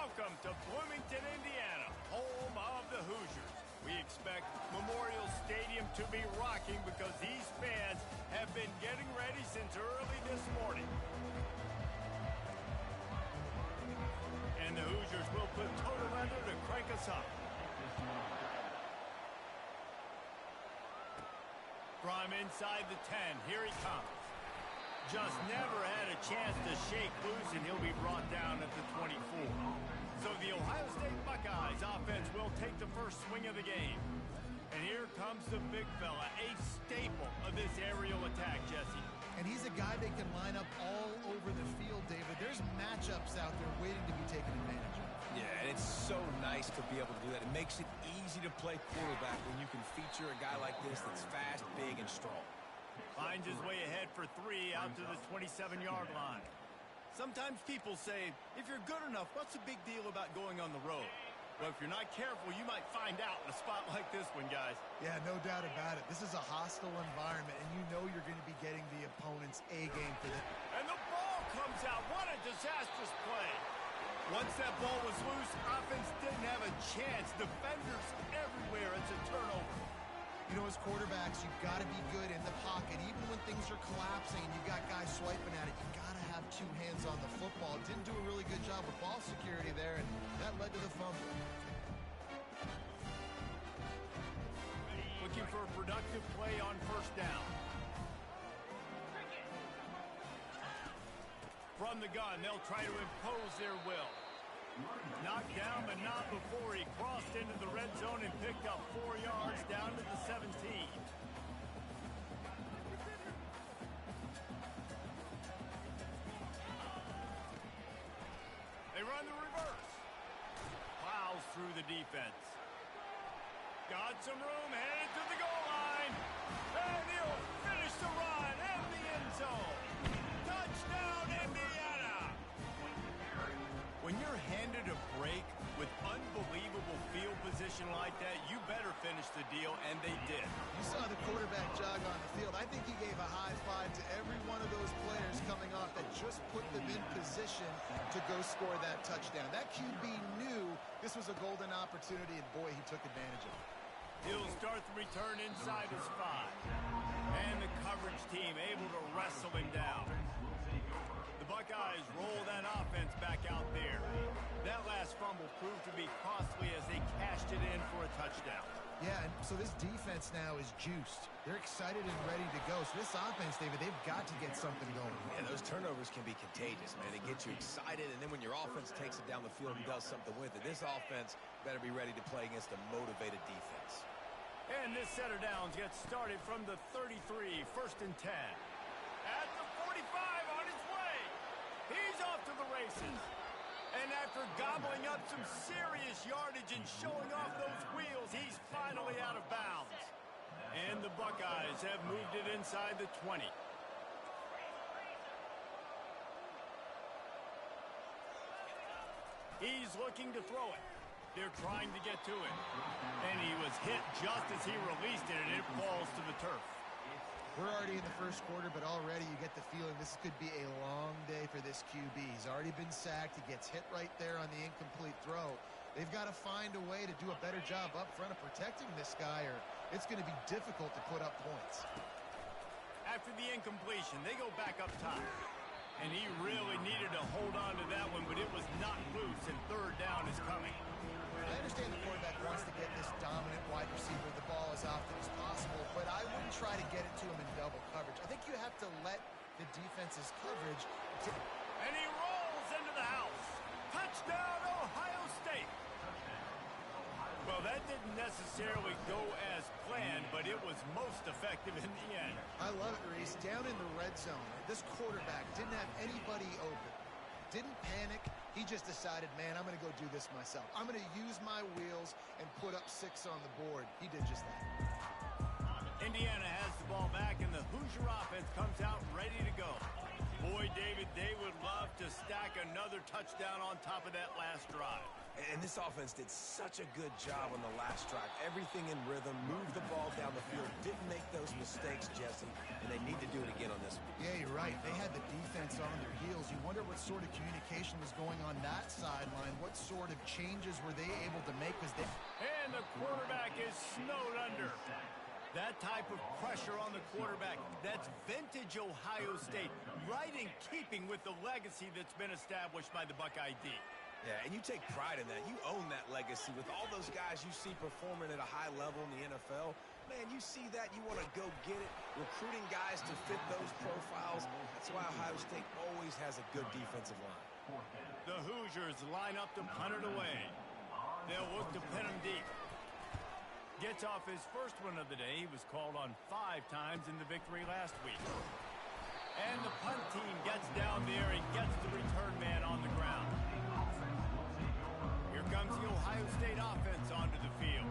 Welcome to Bloomington, Indiana, home of the Hoosiers. We expect Memorial Stadium to be rocking because these fans have been getting ready since early this morning. And the Hoosiers will put total weather to crank us up. From inside the 10, here he comes. Just never had a chance to shake loose, and he'll be brought down at the 24. So the Ohio State Buckeyes offense will take the first swing of the game. And here comes the big fella, a staple of this aerial attack, Jesse. And he's a guy they can line up all over the field, David. There's matchups out there waiting to be taken advantage of. Yeah, and it's so nice to be able to do that. It makes it easy to play quarterback when you can feature a guy like this that's fast, big, and strong. Finds his way ahead for 3 out to the 27-yard line. Sometimes people say, if you're good enough, what's the big deal about going on the road? Well, if you're not careful, you might find out in a spot like this one, guys. Yeah, no doubt about it. This is a hostile environment, and you know you're going to be getting the opponent's A-game for this. And the ball comes out. What a disastrous play. Once that ball was loose, offense didn't have a chance. Defenders everywhere. It's a turnover. You know, as quarterbacks, you've got to be good in the pocket. Even when things are collapsing and you've got guys swiping at it, you've got to have 2 hands on the football. Didn't do a really good job with ball security there, and that led to the fumble. Looking for a productive play on first down. From the gun, they'll try to impose their will. Knocked down, but not before he crossed into the red zone and picked up 4 yards down to the 17. They run the reverse. Plows through the defense. Got some room, headed to the goal line. And he'll finish the run in the end zone. Touchdown, Indiana! When you're handed a break with unbelievable field position like that, you better finish the deal, and they did. You saw the quarterback jog on the field. I think he gave a high five to every one of those players coming off that just put them in position to go score that touchdown. That QB knew this was a golden opportunity, and boy, he took advantage of it. He'll start the return inside his 5. And the coverage team able to wrestle him down. The Buckeyes roll that offense back out there. That last fumble proved to be costly as they cashed it in for a touchdown. Yeah, and so this defense now is juiced. They're excited and ready to go. So this offense, David, they've got to get something going. Yeah, those turnovers can be contagious, man. They get you excited, and then when your offense takes it down the field and does something with it, this offense better be ready to play against a motivated defense. And this set of downs gets started from the 33, 1st and 10. At the 45, on his way. He's off to the races. And after gobbling up some serious yardage and showing off those wheels, he's finally out of bounds. And the Buckeyes have moved it inside the 20. He's looking to throw it. They're trying to get to it. And he was hit just as he released it, and it falls to the turf. We're already in the first quarter, but already you get the feeling this could be a long day for this QB. He's already been sacked. He gets hit right there on the incomplete throw. They've got to find a way to do a better job up front of protecting this guy, or it's going to be difficult to put up points. After the incompletion, they go back up top. And he really needed to hold on to that one, but it was not loose, and 3rd down is coming. I understand the quarterback wants to get this dominant wide receiver the ball as often as possible, but I wouldn't try to get it to him in double coverage. I think you have to let the defense's coverage... And he rolls into the house. Touchdown, Ohio State. Well, that didn't necessarily go as planned, but it was most effective in the end. I love it, Reese. Down in the red zone, this quarterback didn't have anybody open. Didn't panic. He just decided, man, I'm going to go do this myself. I'm going to use my wheels and put up 6 on the board. He did just that. Indiana has the ball back, and the Hoosier offense comes out ready to go. Boy, David, they would love to stack another touchdown on top of that last drive. And this offense did such a good job on the last drive. Everything in rhythm, moved the ball down the field, didn't make those mistakes, Jesse, and they they need to do it again on this one. Yeah, you're right. They had the defense on their heels. You wonder what sort of communication was going on that sideline. What sort of changes were they able to make? And the quarterback is snowed under. That type of pressure on the quarterback, that's vintage Ohio State, right in keeping with the legacy that's been established by the Buckeye D. Yeah, and you take pride in that. You own that legacy with all those guys you see performing at a high level in the NFL. Man, you see that, you want to go get it. Recruiting guys to fit those profiles. That's why Ohio State always has a good defensive line. The Hoosiers line up to punt it away. They'll look to pin him deep. Gets off his first one of the day. He was called on 5 times in the victory last week. And the punt team gets down there and gets the return man on the ground. Here comes the Ohio State offense onto the field.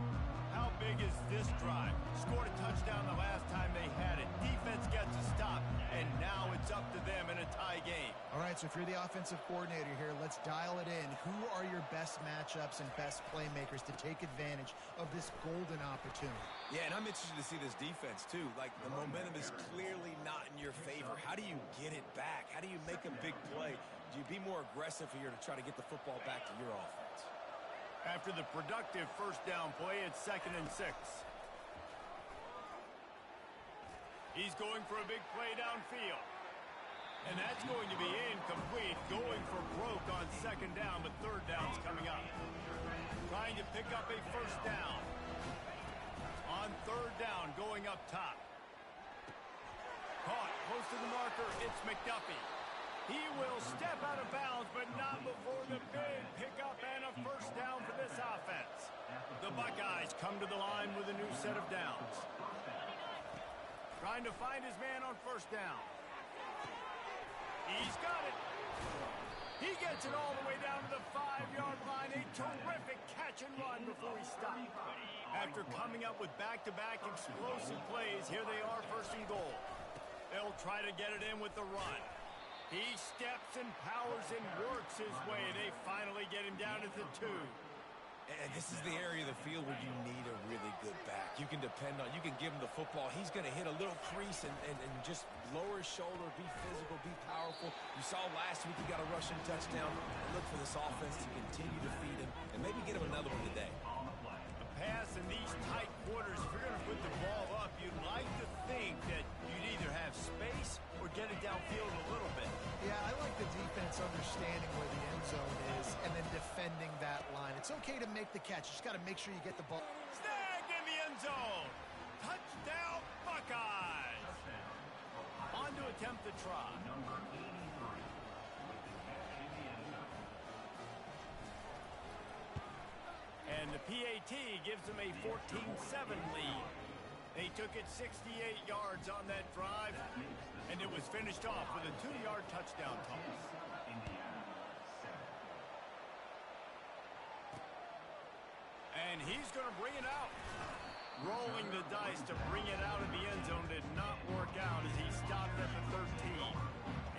How big is this drive? Scored a touchdown the last time they had it. Defense gets a stop, and now it's up to them in a tie game. All right, so if you're the offensive coordinator here, let's dial it in. Who are your best matchups and best playmakers to take advantage of this golden opportunity? Yeah, and I'm interested to see this defense, too. Like, the momentum is clearly not in your favor. How do you get it back? How do you make a big play? Do you be more aggressive here to try to get the football back to your offense? After the productive first down play, it's 2nd and 6. He's going for a big play downfield. And that's going to be incomplete. Going for broke on 2nd down, but 3rd down's coming up. Trying to pick up a first down. On 3rd down, going up top. Caught close to the marker, it's McDuffie. He will step out of bounds, but not before the big pickup and a first down for this offense. The Buckeyes come to the line with a new set of downs. Trying to find his man on first down. He's got it. He gets it all the way down to the 5-yard line. A terrific catch and run before he stopped. After coming up with back-to-back explosive plays, here they are, 1st and goal. They'll try to get it in with the run. He steps and powers and works his way. They finally get him down at the 2. And this is the area of the field where you need a really good back. You can depend on, you can give him the football. He's going to hit a little crease and just lower his shoulder, be physical, be powerful. You saw last week he got a rushing touchdown. And look for this offense to continue to feed him and maybe get him another one today. A pass in these tight quarters, if you're going to put the ball up, you'd like to think that you'd either have space or get it downfield a little bit. Yeah, I like the defense understanding where the end zone is and then defending that line. It's okay to make the catch. You just got to make sure you get the ball. Snagged in the end zone. Touchdown, Buckeyes. On to attempt the try. And the PAT gives them a 14-7 lead. They took it 68 yards on that drive, and it was finished off with a 2-yard touchdown toss. And he's going to bring it out. Rolling the dice to bring it out of the end zone did not work out as he stopped at the 13.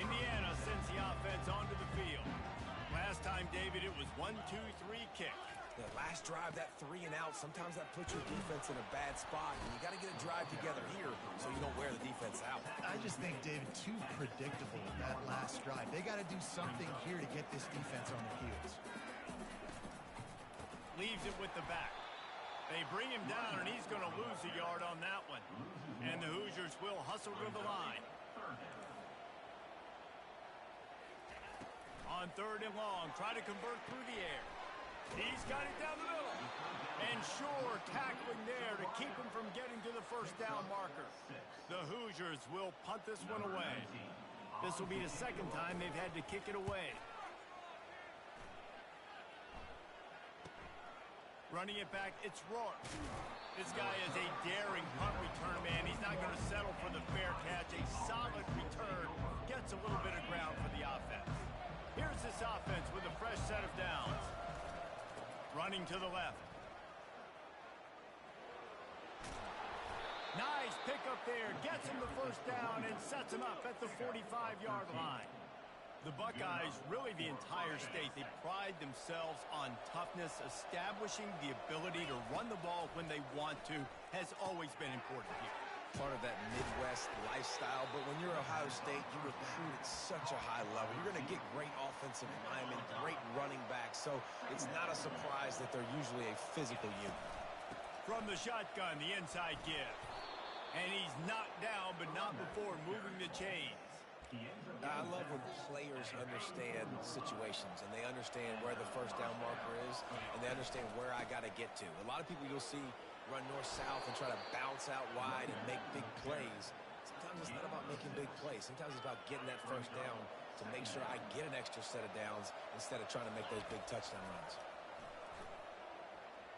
Indiana sends the offense onto the field. Last time, David, it was 1-2-3 kick. The last drive, that 3 and out, sometimes that puts your defense in a bad spot, and you got to get a drive together here so you don't wear the defense out. I just think, David, too predictable with that last drive. They got to do something here to get this defense on their heels. Leaves it with the back. They bring him down, and he's going to lose a yard on that one. And the Hoosiers will hustle to the line. On 3rd and long, try to convert through the air. He's got it down the middle. And sure, tackling there to keep him from getting to the first down marker. The Hoosiers will punt this one away. This will be the 2nd time they've had to kick it away. Running it back, it's Rourke. This guy is a daring punt return man. He's not going to settle for the fair catch. A solid return. Gets a little bit of ground for the offense. Here's this offense with a fresh set of downs. Running to the left. Nice pickup there. Gets him the first down and sets him up at the 45-yard line. The Buckeyes, really the entire state, they pride themselves on toughness. Establishing the ability to run the ball when they want to has always been important here. part of that Midwest lifestyle, but when you're Ohio State, you recruit at such a high level. You're going to get great offensive linemen, great running backs, so it's not a surprise that they're usually a physical unit. From the shotgun, the inside give. And he's knocked down, but not before moving the chains. I love when players understand situations and they understand where the first down marker is and they understand where I got to get to. A lot of people you'll see run north-south and try to bounce out wide and make big plays. Sometimes it's not about making big plays. Sometimes it's about getting that first down to make sure I get an extra set of downs instead of trying to make those big touchdown runs.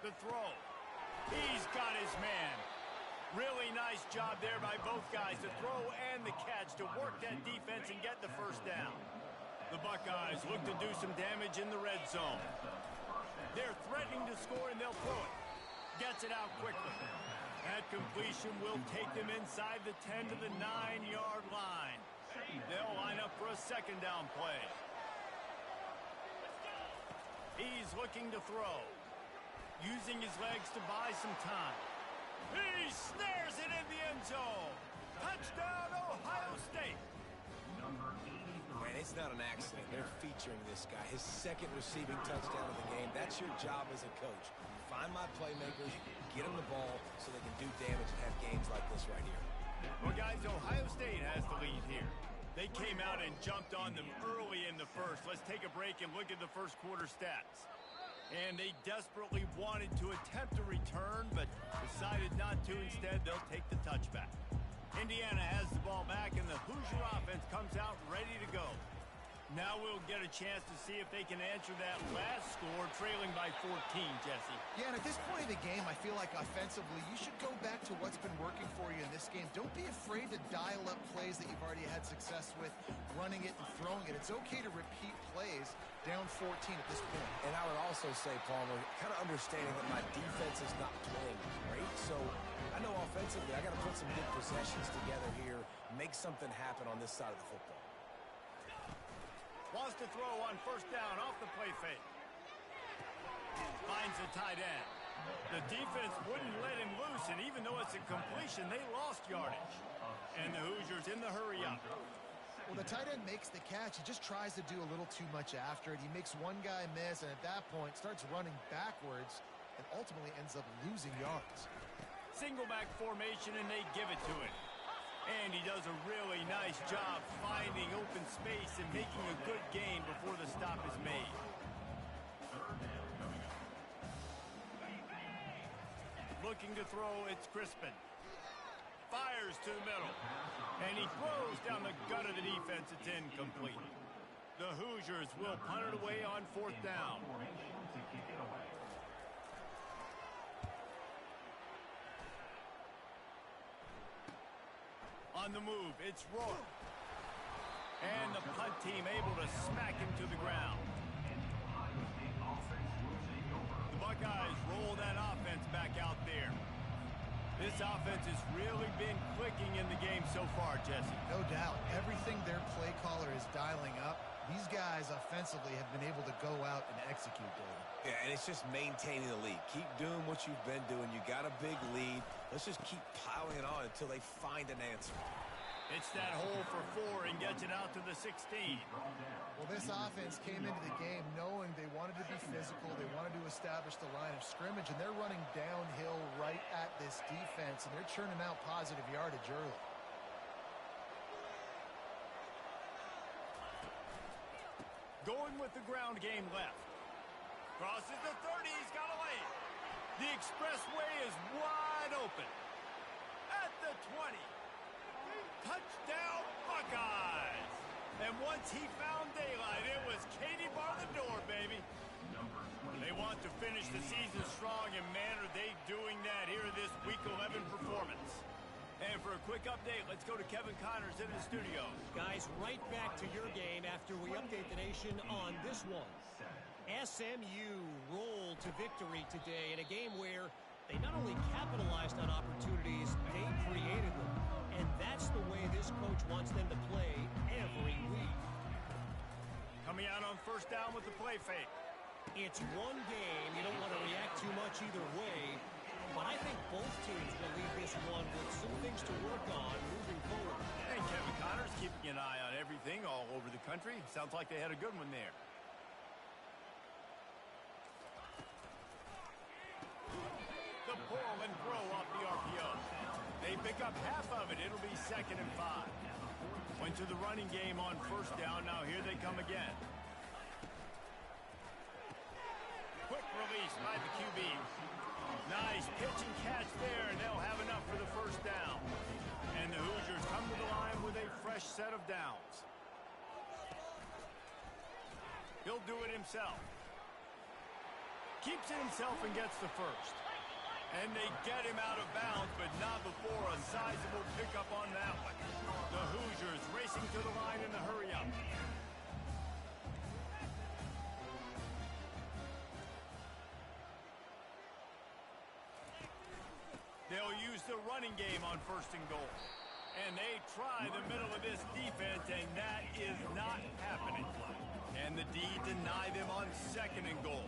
The throw. He's got his man. Really nice job there by both guys, the throw and the catch to work that defense and get the first down. The Buckeyes look to do some damage in the red zone. They're threatening to score and they'll throw it. Gets it out quickly. That completion will take them inside the 10 to the 9-yard line. They'll line up for a second down play. He's looking to throw. Using his legs to buy some time. He snares it in the end zone. Touchdown, Ohio State. Man, it's not an accident. They're featuring this guy. His second receiving touchdown of the game. That's your job as a coach. Find my playmakers, get them the ball so they can do damage and have games like this right here. Well, guys, Ohio State has the lead here. They came out and jumped on them early in the first. Let's take a break and look at the first quarter stats. And they desperately wanted to attempt a return, but decided not to. Instead, they'll take the touchback. Indiana has the ball back, and the Hoosier offense comes out ready to go. Now we'll get a chance to see if they can answer that last score, trailing by 14, Jesse. Yeah, and at this point of the game, I feel like offensively, you should go back to what's been working for you in this game. Don't be afraid to dial up plays that you've already had success with, running it and throwing it. It's okay to repeat plays down 14 at this point. And I would also say, Palmer, kind of understanding that my defense is not playing great, so I know offensively I got to put some good possessions together here, make something happen on this side of the football. Wants to throw on first down off the play fake. Finds the tight end. The defense wouldn't let him loose, and even though it's a completion, they lost yardage. And the Hoosiers in the hurry up. Well, the tight end makes the catch. He just tries to do a little too much after it. He makes one guy miss, and at that point starts running backwards and ultimately ends up losing yards. Single back formation, and they give it to him. And he does a really nice job finding open space and making a good gain before the stop is made. Looking to throw, it's Crispin. Fires to the middle. And he throws down the gut of the defense. It's incomplete. The Hoosiers will punt it away on fourth down. On the move, it's Rourke. And the punt team able to smack him to the ground. The Buckeyes roll that offense back out there. This offense has really been clicking in the game so far, Jesse. No doubt. Everything their play caller is dialing up, these guys offensively have been able to go out and execute, David. Yeah, and it's just maintaining the lead. Keep doing what you've been doing. You got a big lead. Let's just keep piling it on until they find an answer. It's that hole for 4 and gets it out to the 16. Well, this offense came into the game knowing they wanted to be physical. They wanted to establish the line of scrimmage, and they're running downhill right at this defense, and they're churning out positive yardage early. Going with the ground game left. Crosses the 30. He's got a lane. The expressway is wide open. At the 20. Touchdown, Buckeyes. And once he found daylight, it was Katie bar the door, baby. They want to finish the season strong, and man, are they doing that here in this Week 11 performance. And for a quick update, let's go to Kevin Connors in the studio. Guys, right back to your game after we update the nation on this one. SMU rolled to victory today in a game where they not only capitalized on opportunities, they created them. And that's the way this coach wants them to play every week. Coming out on first down with the play fake. It's one game. You don't want to react too much either way. But I think both teams will leave this one with some things to work thing all over the country. Sounds like they had a good one there. The pull and throw off the RPO. They pick up half of it. It'll be 2nd and 5. Went to the running game on 1st down. Now here they come again. Quick release by the QB. Nice pitch and catch there, and they'll have enough for the 1st down. And the Hoosiers come to the line with a fresh set of downs. He'll do it himself. Keeps it himself and gets the 1st. And they get him out of bounds, but not before a sizable pickup on that one. The Hoosiers racing to the line in the hurry-up. They'll use the running game on 1st and goal. And they try the middle of this defense, and that is not happening. And the D deny them on 2nd and goal.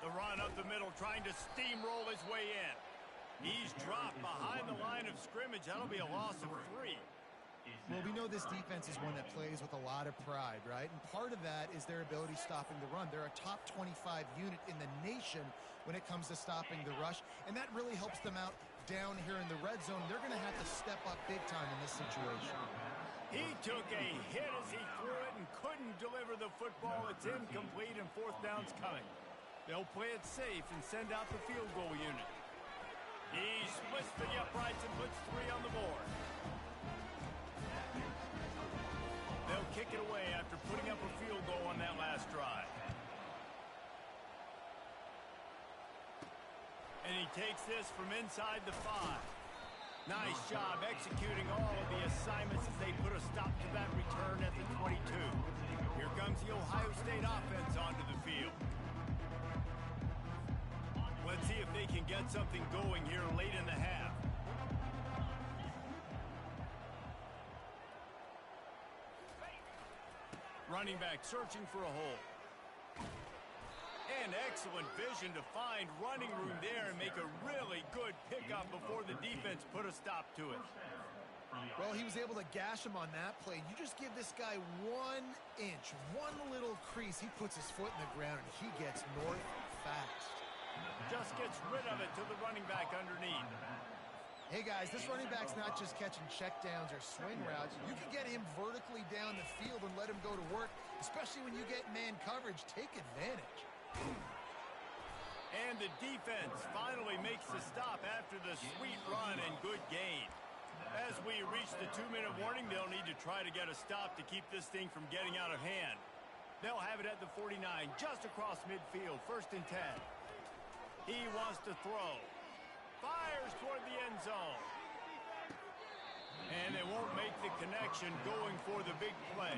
The run up the middle, trying to steamroll his way in. He's dropped behind the line of scrimmage. That'll be a loss of 3. Well, we know this defense is one that plays with a lot of pride, right? And part of that is their ability stopping the run. They're a top 25 unit in the nation when it comes to stopping the rush, and that really helps them out down here in the red zone. They're going to have to step up big time in this situation. He took a hit as he threw it and couldn't deliver the football. It's incomplete, and 4th down's coming. They'll play it safe and send out the field goal unit. He splits the uprights and puts 3 on the board. They'll kick it away after putting up a field goal on that last drive. And he takes this from inside the 5. Nice job executing all of the assignments as they put a stop to that return at the 22. Here comes the Ohio State offense onto the field. Let's see if they can get something going here late in the half. Running back searching for a hole. And excellent vision to find running room there and make a really good pickup before the defense put a stop to it. Well, he was able to gash him on that play. You just give this guy 1 inch, one little crease. He puts his foot in the ground, and he gets north fast. Just gets rid of it to the running back underneath. Hey, guys, this running back's not just catching checkdowns or swing routes. You can get him vertically down the field and let him go to work, especially when you get man coverage. Take advantage. And the defense finally makes the stop after the sweet run and good gain. As we reach the 2-minute warning, they'll need to try to get a stop to keep this thing from getting out of hand. They'll have it at the 49, just across midfield, 1st and 10. He wants to throw. Fires toward the end zone. And they won't make the connection going for the big play.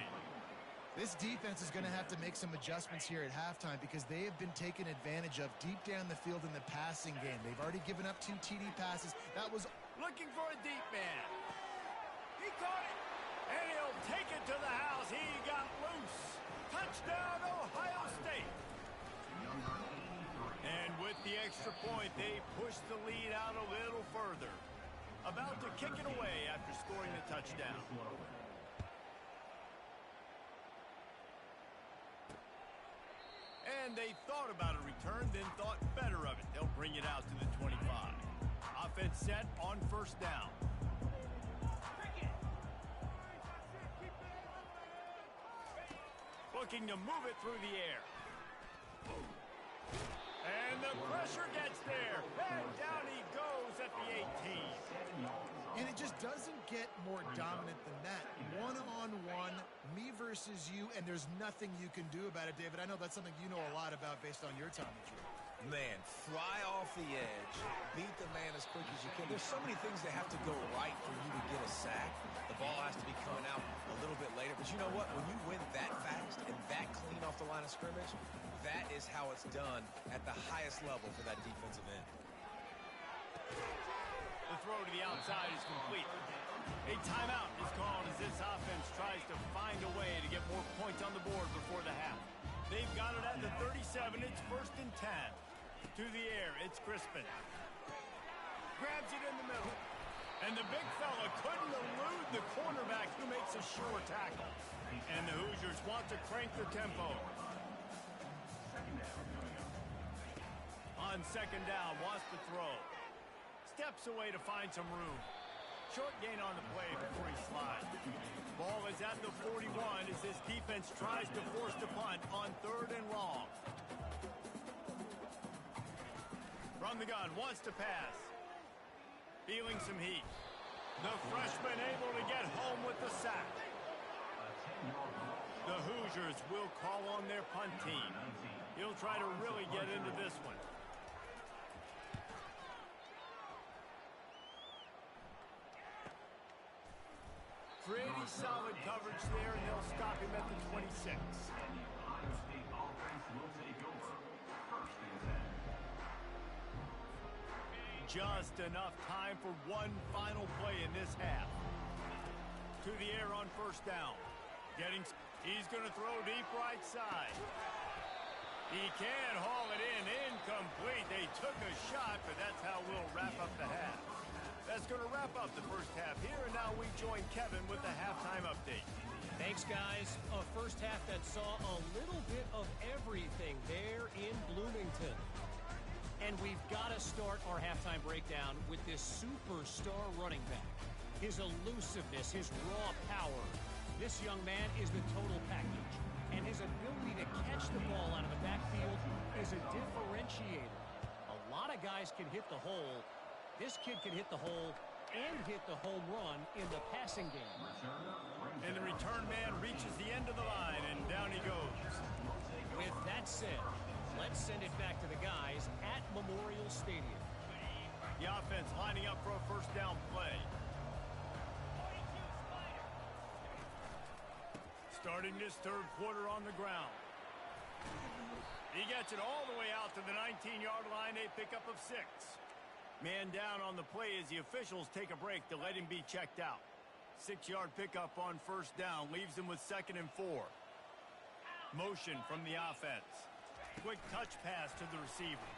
This defense is going to have to make some adjustments here at halftime because they have been taken advantage of deep down the field in the passing game. They've already given up 2 TD passes. That was looking for a deep man. He caught it, and he'll take it to the house. He got loose. Touchdown, Ohio State. And with the extra point, they push the lead out a little further. About to kick it away after scoring the touchdown. And they thought about a return, then thought better of it. They'll bring it out to the 25. Offense set on 1st down. Looking to move it through the air. And the pressure gets there. And down he goes at the 18. And it just doesn't get more dominant than that. One-on-one, me versus you, and there's nothing you can do about it, David. I know that's something you know a lot about based on your time at Georgia. Man, fly off the edge, beat the man as quick as you can. There's so many things that have to go right for you to get a sack. The ball has to be coming out a little bit later. But you know what? When you win that fast and that clean off the line of scrimmage, that is how it's done at the highest level for that defensive end. The throw to the outside is complete. A timeout is called as this offense tries to find a way to get more points on the board before the half. They've got it at the 37. It's 1st and 10. To the air, it's Crispin. Grabs it in the middle. And the big fella couldn't elude the cornerback who makes a sure tackle. And the Hoosiers want to crank the tempo. On second down, wants to throw. Steps away to find some room. Short gain on the play before he slides. Ball is at the 41 as this defense tries to force the punt on 3rd and long. From the gun, wants to pass. Feeling some heat. The freshman able to get home with the sack. The Hoosiers will call on their punt team. He'll try to really get into this one. Pretty solid coverage there, and they'll stop him at the 26. Just enough time for one final play in this half. To the air on first down. He's going to throw deep right side. He can haul it in. Incomplete. They took a shot, but that's how we'll wrap up the half. That's going to wrap up the first half here, and now we join Kevin with the halftime update. Thanks, guys. A first half that saw a little bit of everything there in Bloomington. And we've got to start our halftime breakdown with this superstar running back. His elusiveness, his raw power. This young man is the total package. And his ability to catch the ball out of the backfield is a differentiator. A lot of guys can hit the hole. This kid can hit the hole and hit the home run in the passing game. And the return man reaches the end of the line, and down he goes. With that said, let's send it back to the guys at Memorial Stadium. The offense lining up for a first down play. Starting this third quarter on the ground. He gets it all the way out to the 19-yard line, a pickup of 6. Man down on the play as the officials take a break to let him be checked out. 6-yard pickup on first down leaves him with 2nd and 4. Motion from the offense. Quick touch pass to the receiver.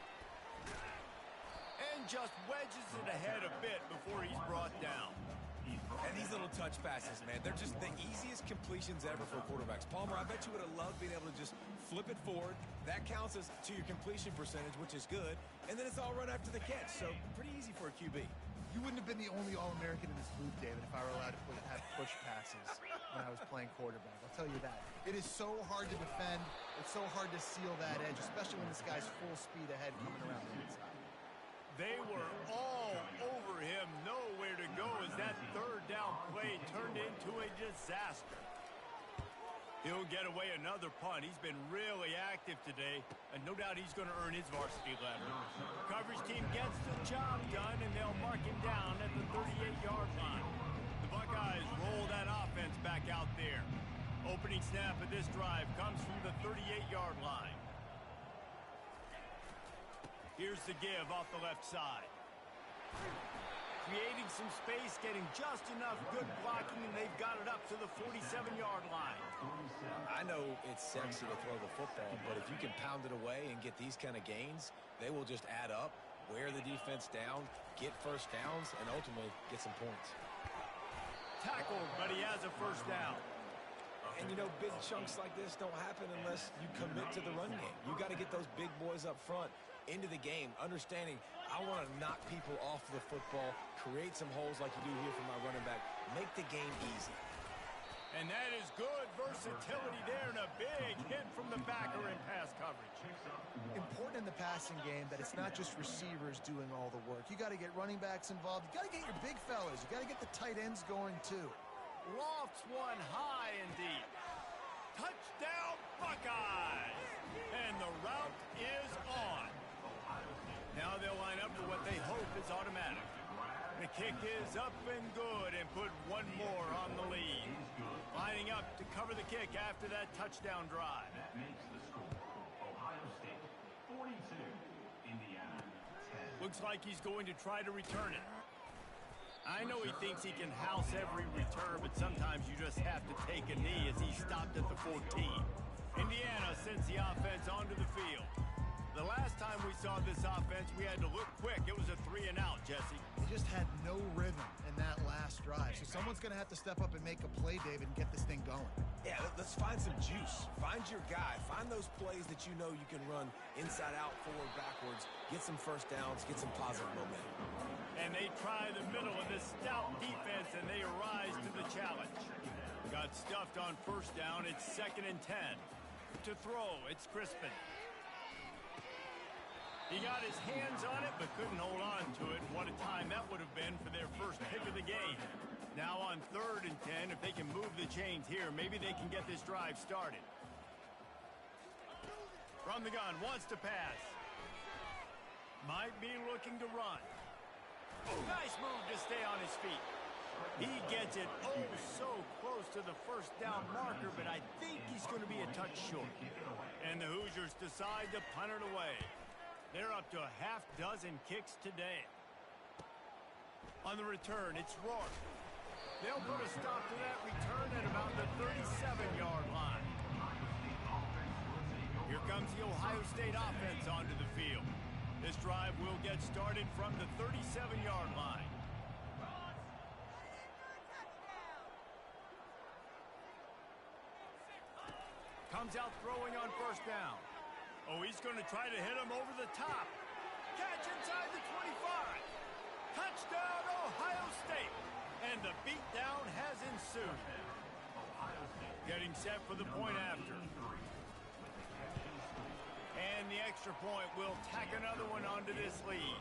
And just wedges it ahead a bit before he's brought down. And these little touch passes, man, they're just the easiest completions ever for quarterbacks. Palmer, I bet you would have loved being able to just flip it forward. That counts as to your completion percentage, which is good. And then it's all run after the catch, so pretty easy for a QB. You wouldn't have been the only All-American in this league, David, if I were allowed to have push passes when I was playing quarterback. I'll tell you that. It is so hard to defend. It's so hard to seal that edge, especially when this guy's full speed ahead coming around the inside. They were all over him, nowhere to go as that third down play turned into a disaster. He'll get away another punt. He's been really active today, and no doubt he's going to earn his varsity letter. Coverage team gets the job done, and they'll mark him down at the 38-yard line. The Buckeyes roll that offense back out there. Opening snap of this drive comes from the 38-yard line. Here's the give off the left side. Creating some space, getting just enough good blocking, and they've got it up to the 47-yard line. I know it's sexy to throw the football, but if you can pound it away and get these kind of gains, they will just add up, wear the defense down, get first downs, and ultimately get some points. Tackled, but he has a first down. And, you know, big chunks like this don't happen unless you commit to the run game. You got to get those big boys up front into the game, understanding I want to knock people off the football, create some holes like you do here for my running back, make the game easy. And that is good versatility there, and a big hit from the backer in pass coverage. Important in the passing game that it's not just receivers doing all the work. You got to get running backs involved. You got to get your big fellas. You got to get the tight ends going too. Lofts one high and deep. Touchdown Buckeyes! And the route is on. Now they'll line up for what they hope is automatic. The kick is up and good and put one more on the lead. Lining up to cover the kick after that touchdown drive. That makes the score. Ohio State 42, Indiana 10. Looks like he's going to try to return it. I know he thinks he can house every return, but sometimes you just have to take a knee as he stopped at the 14. Indiana sends the offense onto the field. The last time we saw this offense, we had to look quick. It was a 3-and-out, Jesse. They just had no rhythm in that last drive. So someone's going to have to step up and make a play, David, and get this thing going. Yeah, let's find some juice. Find your guy. Find those plays that you know you can run inside out, forward, backwards. Get some first downs. Get some positive momentum. And they try the middle of this stout defense, and they rise to the challenge. Got stuffed on first down. It's 2nd and 10. To throw, it's Crispin. He got his hands on it, but couldn't hold on to it. What a time that would have been for their first pick of the game. Now on 3rd and 10, if they can move the chains here, maybe they can get this drive started. From the gun, wants to pass. Might be looking to run. Nice move to stay on his feet. He gets it so close to the first down marker, but I think he's going to be a touch short. And the Hoosiers decide to punt it away. They're up to a half-dozen kicks today. On the return, it's Rourke. They'll put a stop to that return at about the 37-yard line. Here comes the Ohio State offense onto the field. This drive will get started from the 37-yard line. Comes out throwing on first down. Oh, he's going to try to hit him over the top. Catch inside the 25. Touchdown, Ohio State. And the beatdown has ensued. Getting set for the point after. And the extra point will tack another one onto this lead.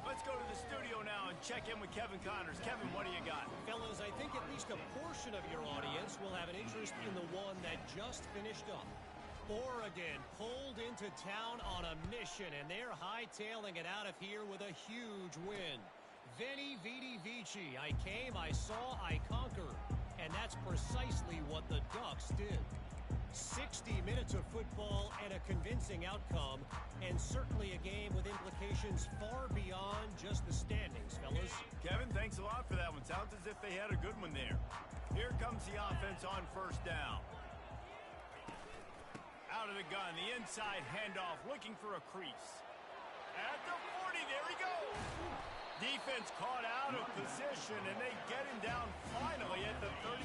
Let's go to the studio now and check in with Kevin Connors. Kevin, what do you got? Fellas, I think at least a portion of your audience will have an interest in the one that just finished up. Oregon pulled into town on a mission, and they're hightailing it out of here with a huge win. Veni, vidi, vici. I came, I saw, I conquered. And that's precisely what the Ducks did. 60 minutes of football and a convincing outcome, and certainly a game with implications far beyond just the standings, fellas. Kevin, thanks a lot for that one. Sounds as if they had a good one there. Here comes the offense on first down. Out of the gun, the inside handoff, looking for a crease. At the 40, there he goes. Defense caught out of position, and they get him down finally at the 38.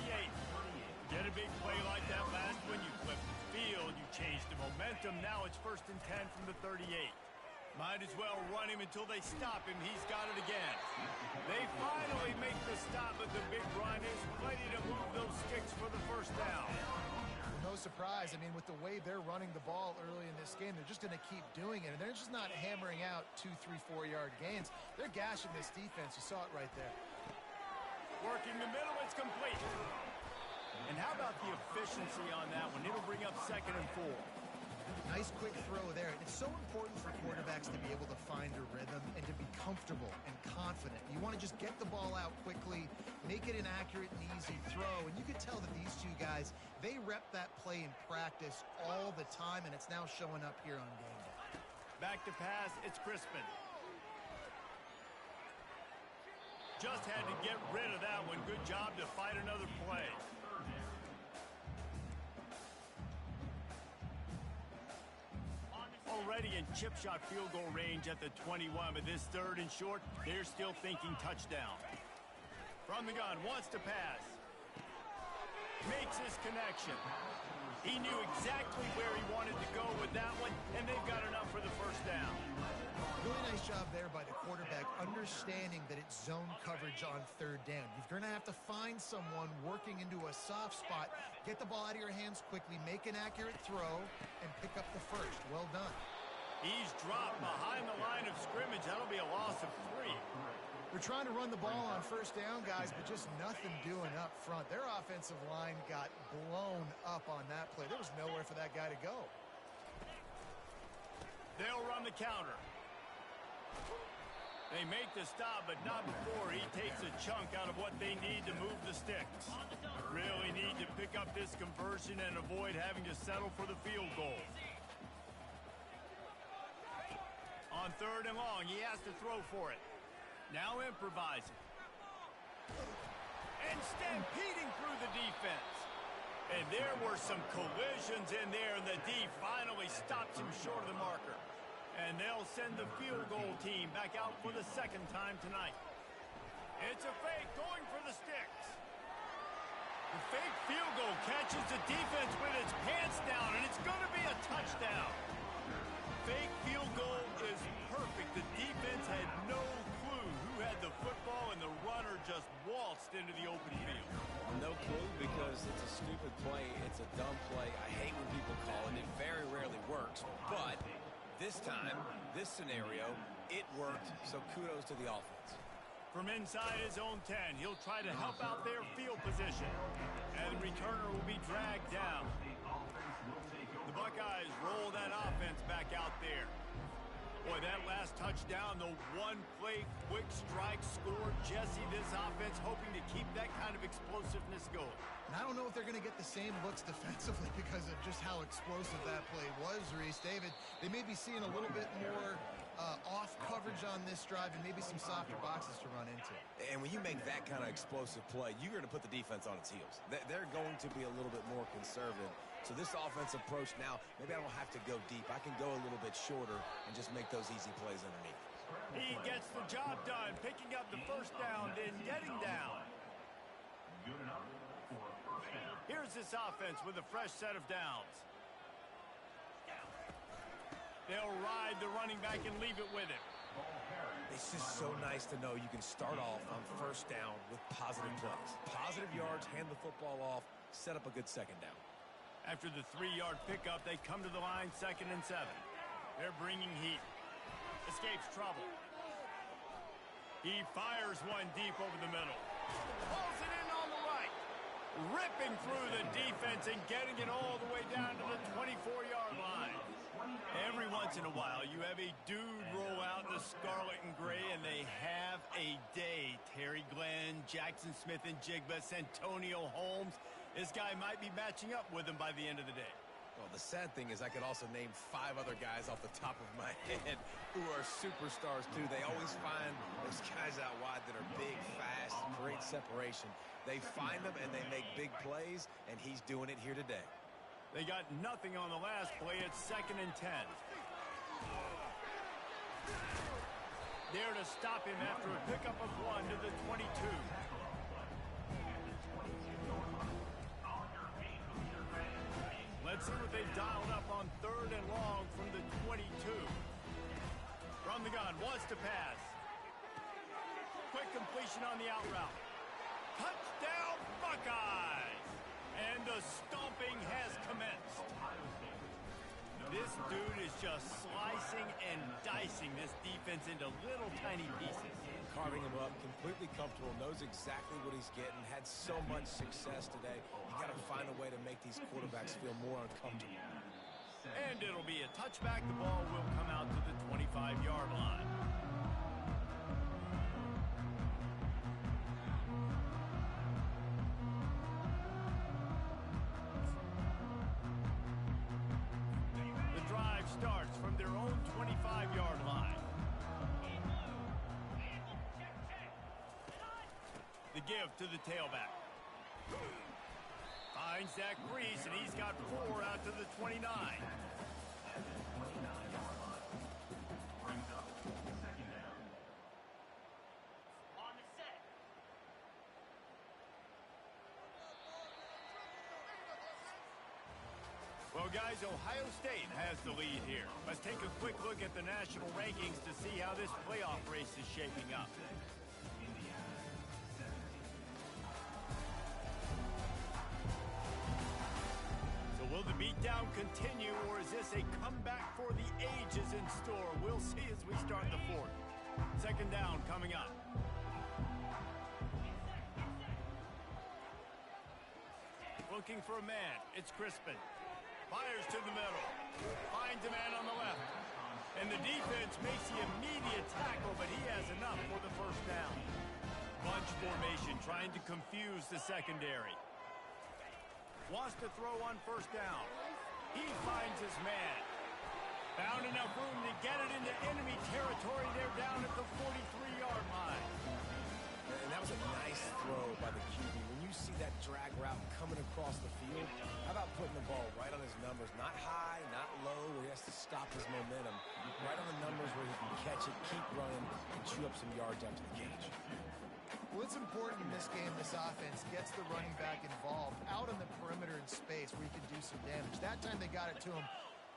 Get a big play like that last when you flip the field, you change the momentum. Now it's 1st and 10 from the 38. Might as well run him until they stop him. He's got it again. They finally make the stop, but the big run is plenty to move those sticks for the first down. No surprise. I mean, with the way they're running the ball early in this game, they're just going to keep doing it. And they're just not hammering out 2, 3, 4-yard gains. They're gashing this defense. You saw it right there. Working the middle, it's complete. And how about the efficiency on that one? It'll bring up 2nd and 4. Nice quick throw there. It's so important for quarterbacks to be able to find a rhythm and to be comfortable and confident. You want to just get the ball out quickly, make it an accurate and easy throw. And you can tell that these two guys, they rep that play in practice all the time, and it's now showing up here on game day. Back to pass, it's Crispin. Just had to get rid of that one. Good job to fight another play. Already in chip shot field goal range at the 21, but this 3rd and short, they're still thinking touchdown. From the gun, wants to pass. Makes his connection. He knew exactly where he wanted to go with that one, and they've got enough for the first down. Really nice job there by the quarterback, understanding that it's zone coverage on 3rd down. You're going to have to find someone working into a soft spot, get the ball out of your hands quickly, make an accurate throw, and pick up the first. Well done. He's dropped behind the line of scrimmage. That'll be a loss of 3. We're trying to run the ball on first down, guys, but just nothing doing up front. Their offensive line got blown up on that play. There was nowhere for that guy to go. They'll run the counter. They make the stop, but not before he takes a chunk out of what they need to move the sticks. Really need to pick up this conversion and avoid having to settle for the field goal. On 3rd and long, he has to throw for it. Now improvising. And stampeding through the defense. And there were some collisions in there, and the D finally stops him short of the marker. And they'll send the field goal team back out for the second time tonight. It's a fake going for the sticks. The fake field goal catches the defense with its pants down, and it's going to be a touchdown. Fake field goal is perfect. The defense had no clue who had the football, and the runner just waltzed into the open field. No clue because it's a stupid play. It's a dumb play. I hate when people call it. It very rarely works. But this time, this scenario, it worked. So kudos to the offense. From inside his own 10, he'll try to help out their field position. And the returner will be dragged down. The Buckeyes roll that offense back out there. Boy, that last touchdown, the one-play quick strike score. Jesse, this offense hoping to keep that kind of explosiveness going. And I don't know if they're going to get the same looks defensively because of just how explosive that play was, Reese. David, they may be seeing a little bit more off coverage on this drive and maybe some softer boxes to run into. And when you make that kind of explosive play, you're going to put the defense on its heels. They're going to be a little bit more conservative. So this offense approach now, maybe I don't have to go deep. I can go a little bit shorter and just make those easy plays underneath. He gets the job done, picking up the first down, then getting down. Here's this offense with a fresh set of downs. They'll ride the running back and leave it with him. It's just so nice to know you can start off on first down with positive plays. Positive yards, hand the football off, set up a good second down. After the 3-yard pickup, they come to the line 2nd and 7. They're bringing heat. Escapes trouble. He fires one deep over the middle. Pulls it in on the right. Ripping through the defense and getting it all the way down to the 24-yard line. Every once in a while, you have a dude roll out in the scarlet and gray, and they have a day. Terry Glenn, Jackson Smith-Njigba, Santonio Holmes. This guy might be matching up with him by the end of the day. Well, the sad thing is I could also name 5 other guys off the top of my head who are superstars, too. They always find those guys out wide that are big, fast, great separation. They find them, and they make big plays, and he's doing it here today. They got nothing on the last play. It's 2nd and 10. There to stop him after a pickup of 1 to the 22. Let's see what they've dialed up on 3rd and long from the 22. From the gun, wants to pass. Quick completion on the out route. Touchdown, Buckeyes! And the stomping has commenced. This dude is just slicing and dicing this defense into little tiny pieces. Carving him up, completely comfortable, knows exactly what he's getting, had so much success today. You got to find a way to make these quarterbacks feel more uncomfortable. And it'll be a touchback. The ball will come out to the 25-yard line. The drive starts from their own 25-yard line. The give to the tailback. Finds that crease, and he's got 4 out to the 29. Well, guys, Ohio State has the lead here. Let's take a quick look at the national rankings to see how this playoff race is shaping up. So will the beatdown continue, or is this a comeback for the ages in store? We'll see as we start the 4th. 2nd down coming up. Looking for a man. It's Crispin. Fires to the middle. Finds a man on the left. And the defense makes the immediate tackle, but he has enough for the first down. Bunch formation trying to confuse the secondary. Wants to throw on 1st down. He finds his man. Found enough room to get it into enemy territory. They're down at the 43-yard line. And that was a nice throw by the QB. When you see that drag route coming across the field. How about putting the ball right on his numbers? Not high, not low, where he has to stop his momentum. Right on the numbers where he can catch it, keep running, and chew up some yards after the catch. Well, it's important in this game this offense gets the running back involved out on the perimeter in space where he can do some damage. That time they got it to him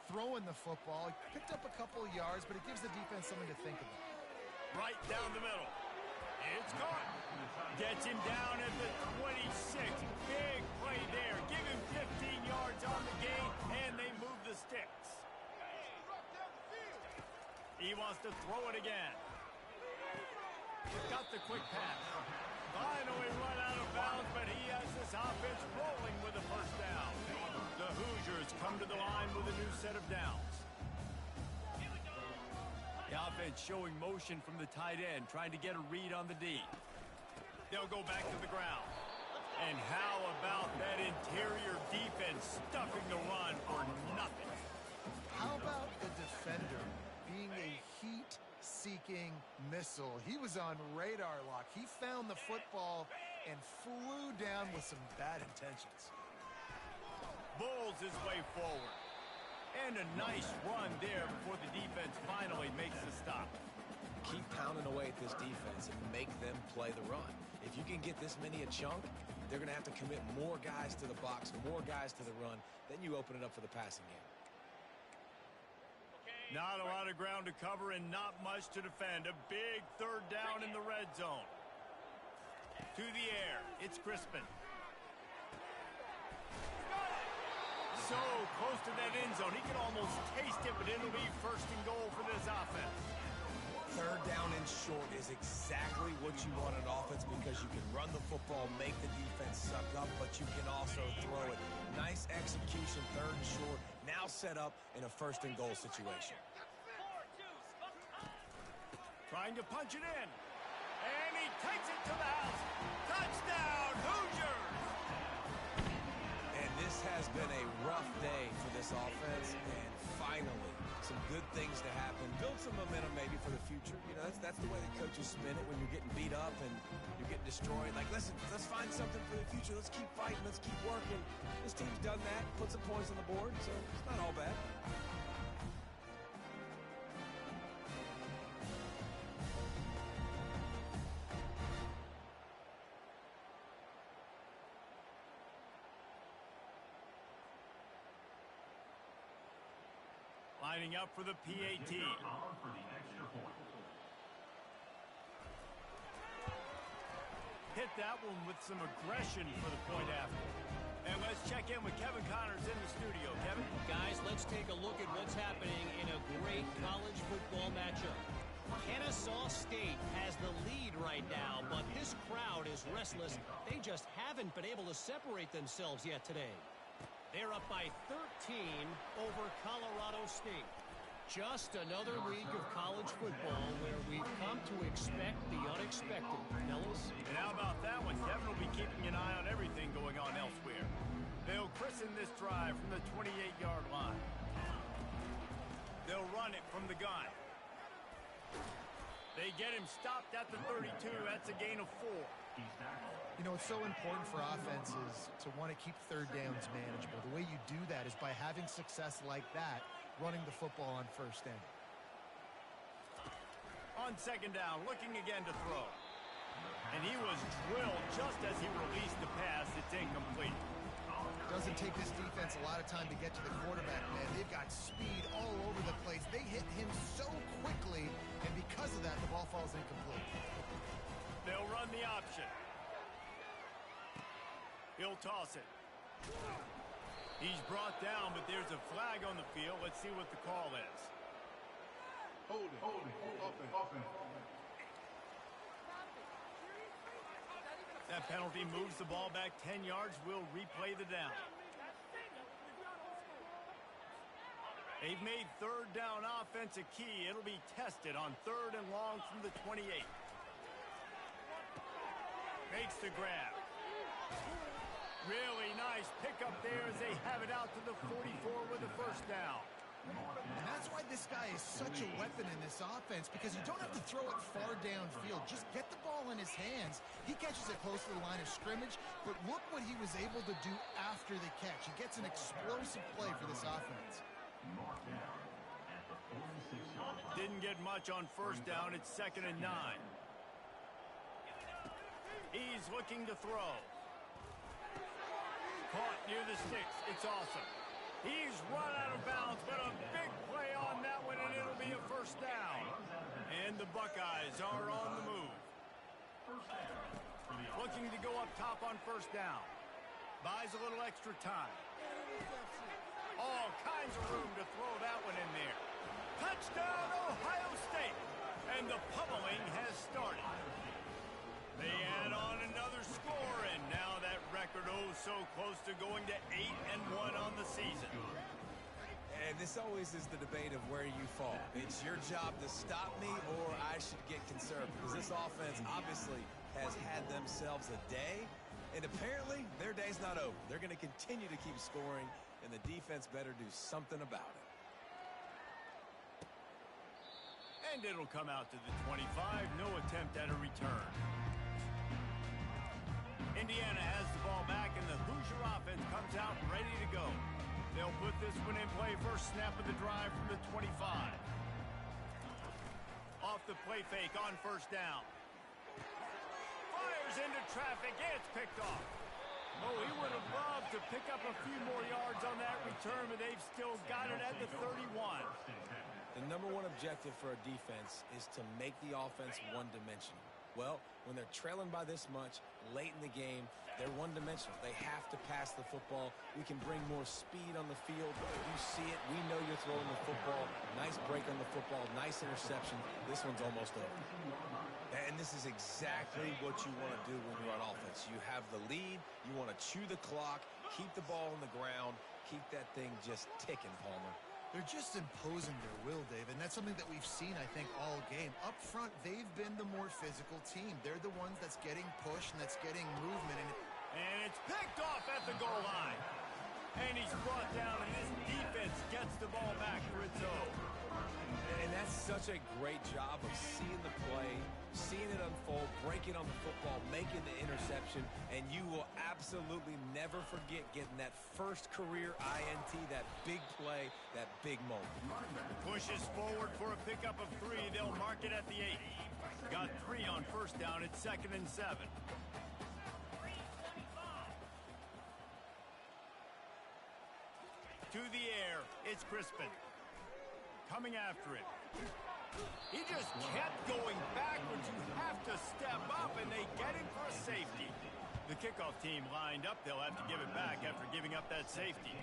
throwing the football. He picked up a couple of yards, but it gives the defense something to think about. Right down the middle. It's caught. Gets him down at the 26. Big play there. Give him 15 yards on the gain, and they move the sticks. He wants to throw it again. Got the quick pass. Finally run out of bounds, but he has this offense rolling with a first down. The Hoosiers come to the line with a new set of downs. The offense showing motion from the tight end, trying to get a read on the D. They'll go back to the ground. And how about that interior defense stuffing the run for nothing? How about the defender being a heat-seeking missile? He was on radar lock. He found the football and flew down with some bad intentions. Bulls his way forward. And a nice run there before the defense finally makes the stop. Keep pounding away at this defense and make them play the run. If you can get this many a chunk, they're going to have to commit more guys to the box, more guys to the run. Then you open it up for the passing game. Not a lot of ground to cover and not much to defend. A big third down in the red zone. To the air. It's Crispin. So close to that end zone. He can almost taste it, but it'll be first and goal for this offense. Third down and short is exactly what you want on offense because you can run the football, make the defense suck up, but you can also throw it. Nice execution, third and short, now set up in a first and goal situation. Trying to punch it in. And he takes it to the house. Touchdown, Hoosiers! And this has been a rough day for this offense, and finally, some good things to happen. Build some momentum maybe for the future. You know, that's the way the coaches spin it when you're getting beat up and you're getting destroyed. Like, listen, let's find something for the future. Let's keep fighting. Let's keep working. This team's done that, put some points on the board, so it's not all bad. Lining up for the PAT. For the extra point. Hit that one with some aggression for the point after. And let's check in with Kevin Connors in the studio. Kevin? Guys, let's take a look at what's happening in a great college football matchup. Kennesaw State has the lead right now, but this crowd is restless. They just haven't been able to separate themselves yet today. They're up by 13 over Colorado State. Just another week of college football where we've come to expect the unexpected. Fellas? And how about that one? Kevin will be keeping an eye on everything going on elsewhere. They'll christen this drive from the 28-yard line. They'll run it from the gun. They get him stopped at the 32. That's a gain of 4. You know, it's so important for offenses to want to keep third downs manageable. The way you do that is by having success like that, running the football on first down. On second down, looking again to throw. And he was drilled just as he released the pass. It's incomplete. Doesn't take this defense a lot of time to get to the quarterback, man. They've got speed all over the place. They hit him so quickly, and because of that, the ball falls incomplete. They'll run the option. He'll toss it. He's brought down, but there's a flag on the field. Let's see what the call is. Hold it. Offense. That penalty moves the ball back 10 yards. We'll replay the down. They've made third down offense a key. It'll be tested on third and long from the 28. Makes the grab. Really nice pickup there as they have it out to the 44 with the first down. And that's why this guy is such a weapon in this offense, because you don't have to throw it far downfield. Just get the ball in his hands. He catches it close to the line of scrimmage, but look what he was able to do after the catch. He gets an explosive play for this offense. Didn't get much on first down. It's 2nd and 9. He's looking to throw. Caught near the sticks. It's awesome. He's run out of bounds, but a big play on that one, and it'll be a first down. And the Buckeyes are on the move. Looking to go up top on first down. Buys a little extra time. All kinds of room to throw that one in there. Touchdown, Ohio State. And the pummeling has started. They add on another score, and now that record so close to going to 8-1 on the season. And this always is the debate of where you fall. It's your job to stop me, or I should get conservative, because this offense obviously has had themselves a day, and apparently their day's not over. They're going to continue to keep scoring, and the defense better do something about it. And it'll come out to the 25. No attempt at a return. Indiana has the ball back, and the Hoosier offense comes out ready to go. They'll put this one in play first snap of the drive from the 25. Off the play fake on first down. Fires into traffic. It's picked off. Oh, he would have loved to pick up a few more yards on that return, but they've still got it at the 31. The number one objective for a defense is to make the offense one-dimensional. Well, when they're trailing by this much late in the game, they're one-dimensional. They have to pass the football. We can bring more speed on the field. You see it. We know you're throwing the football. Nice break on the football. Nice interception. This one's almost over. And this is exactly what you want to do when you're on offense. You have the lead. You want to chew the clock, keep the ball on the ground, keep that thing just ticking, Palmer. They're just imposing their will, Dave, and that's something that we've seen, I think, all game. Up front, they've been the more physical team. They're the ones that's getting pushed and that's getting movement. And it's picked off at the goal line. And he's brought down, and his defense gets the ball back for its own. And that's such a great job of seeing the play, seeing it unfold, breaking on the football, making the interception, and you will absolutely never forget getting that first career INT, that big play, that big moment. Pushes forward for a pickup of 3. They'll mark it at the 8. Got 3 on first down. It's 2nd and 7. To the air, it's Crispin. Coming after it. He just kept going backwards. You have to step up, and they get him for a safety. The kickoff team lined up. They'll have to give it back after giving up that safety.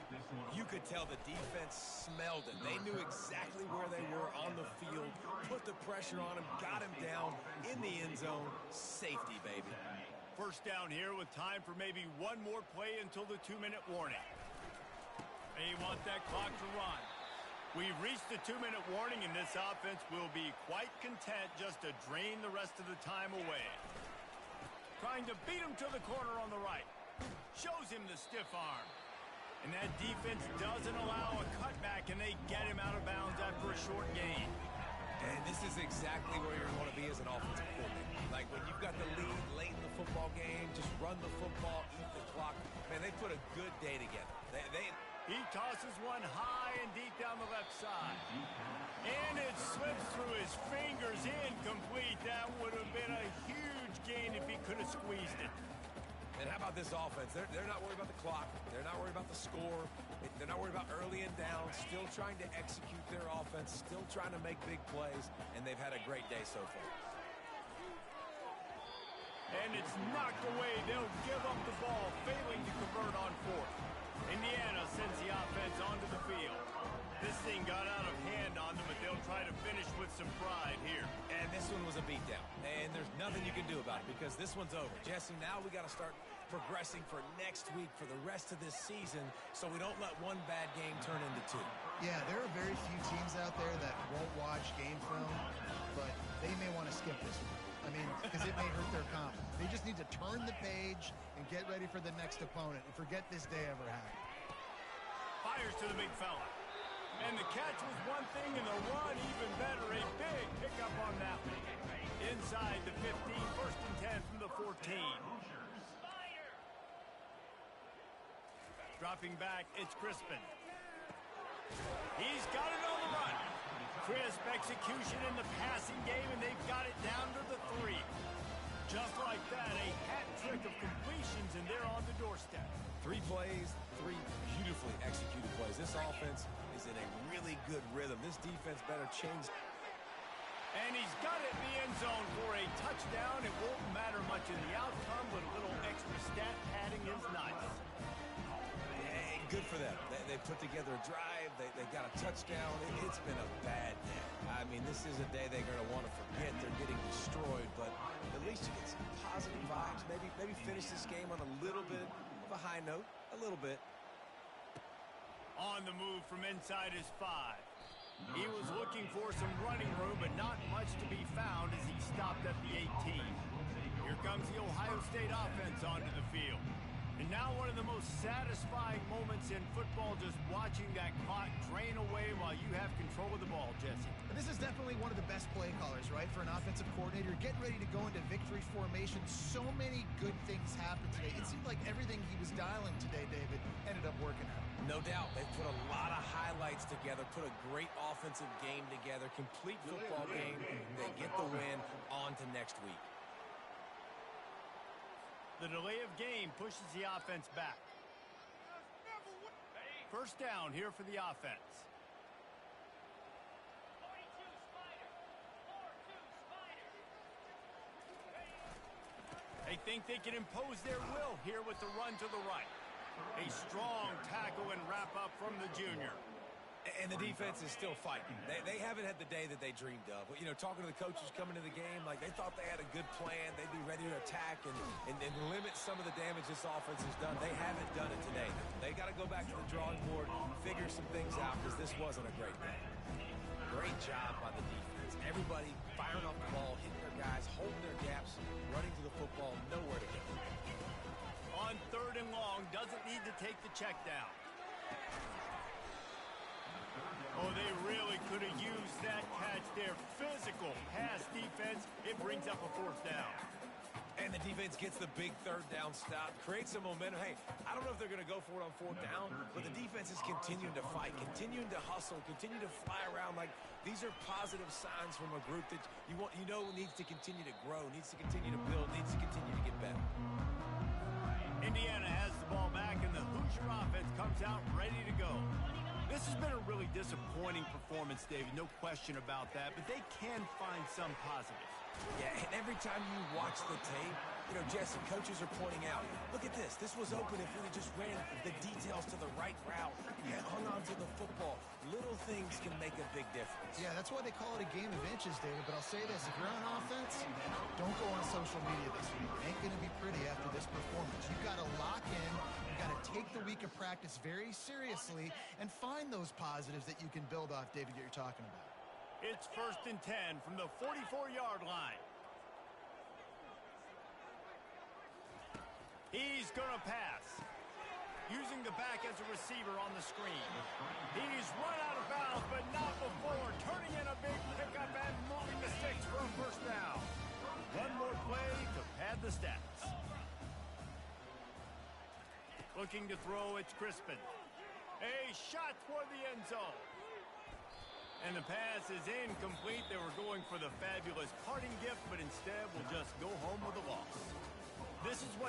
You could tell the defense smelled it. They knew exactly where they were on the field, put the pressure on him, got him down in the end zone. Safety, baby. First down here with time for maybe one more play until the 2-minute warning. They want that clock to run. We've reached the 2-minute warning, and this offense will be quite content just to drain the rest of the time away. Trying to beat him to the corner on the right. Shows him the stiff arm. And that defense doesn't allow a cutback, and they get him out of bounds after a short gain. And this is exactly where you want to be as an offensive coordinator. Like when you've got the lead late in the football game, just run the football, eat the clock. Man, they put a good day together. He tosses one high and deep down the left side. And it slips through his fingers, incomplete. That would have been a huge gain if he could have squeezed it. And how about this offense? They're not worried about the clock. They're not worried about the score. They're not worried about early and down. Still trying to execute their offense. Still trying to make big plays. And they've had a great day so far. And it's knocked away. They'll give up the ball, failing to convert on 4th. Indiana sends the offense onto the field. This thing got out of hand on them, but they'll try to finish with some pride here. And this one was a beatdown. And there's nothing you can do about it because this one's over. Jesse, now we got to start progressing for next week, for the rest of this season, so we don't let one bad game turn into 2. Yeah, there are very few teams out there that won't watch game film, but they may want to skip this one. I mean, because it may hurt their confidence. They just need to turn the page and get ready for the next opponent and forget this day ever happened. Fires to the big fella. And the catch was one thing, and the run even better. A big pickup on that one. Inside the 15, 1st and 10 from the 14. Dropping back, it's Crispin. He's got it on the run. Crisp execution in the passing game, and they've got it down to the 3. Just like that, a hat trick of completions, and they're on the doorstep. 3 plays, 3 beautifully executed plays. This offense is in a really good rhythm. This defense better change. And he's got it in the end zone for a touchdown. It won't matter much in the outcome, but a little extra stat padding is nice. Hey, good for them. They put together a drive. They got a touchdown. It's been a bad day. I mean, this is a day they're going to want to forget. They're getting destroyed, but at least you get some positive vibes. Maybe finish this game on a little bit of a high note. A little bit. On the move from inside his 5. He was looking for some running room, but not much to be found as he stopped at the 18. Here comes the Ohio State offense onto the field. And now one of the most satisfying moments in football, just watching that clock drain away while you have control of the ball, Jesse. This is definitely one of the best play callers, right, for an offensive coordinator. Getting ready to go into victory formation. So many good things happened today. It seemed like everything he was dialing today, David, ended up working out. No doubt. They put a lot of highlights together, put a great offensive game together, complete football game. They get the win on to next week. The delay of game pushes the offense back. 1st down here for the offense. They think they can impose their will here with the run to the right. A strong tackle and wrap up from the junior. And the defense is still fighting. They haven't had the day that they dreamed of. You know, talking to the coaches coming to the game, like they thought they had a good plan. They'd be ready to attack and limit some of the damage this offense has done. They haven't done it today. They got to go back to the drawing board, figure some things out, because this wasn't a great day. Great job by the defense. Everybody firing off the ball, hitting their guys, holding their gaps, running to the football, nowhere to go. On 3rd and long, doesn't need to take the check down. Oh, they really could have used that catch there. Physical pass defense. It brings up a 4th down. And the defense gets the big 3rd down stop, creates some momentum. Hey, I don't know if they're going to go for it on 4th down, but the defense is continuing to fight, continuing to hustle, continue to fly around. Like, these are positive signs from a group that you know needs to continue to grow, needs to continue to build, needs to continue to get better. Indiana has the ball back, and the Hoosier offense comes out ready to go. This has been a really disappointing performance, David, no question about that, but they can find some positives. Yeah, and every time you watch the tape, you know, Jesse, coaches are pointing out, look at this. This was open if we just ran the details to the right route, hung on to the football. Little things can make a big difference. Yeah, that's why they call it a game of inches, David. But I'll say this, if you're on offense, don't go on social media this week. It ain't going to be pretty after this performance. You've got to lock in. You've got to take the week of practice very seriously and find those positives that you can build off, David, that you're talking about. It's 1st and 10 from the 44-yard line. He's going to pass. Using the back as a receiver on the screen. He's run out of bounds, but not before. Turning in a big pickup and moving the sticks for a 1st down. One more play to pad the stats. Looking to throw, it's Crispin. A shot toward the end zone. And the pass is incomplete. They were going for the fabulous parting gift, but instead will just go home with a loss. This is what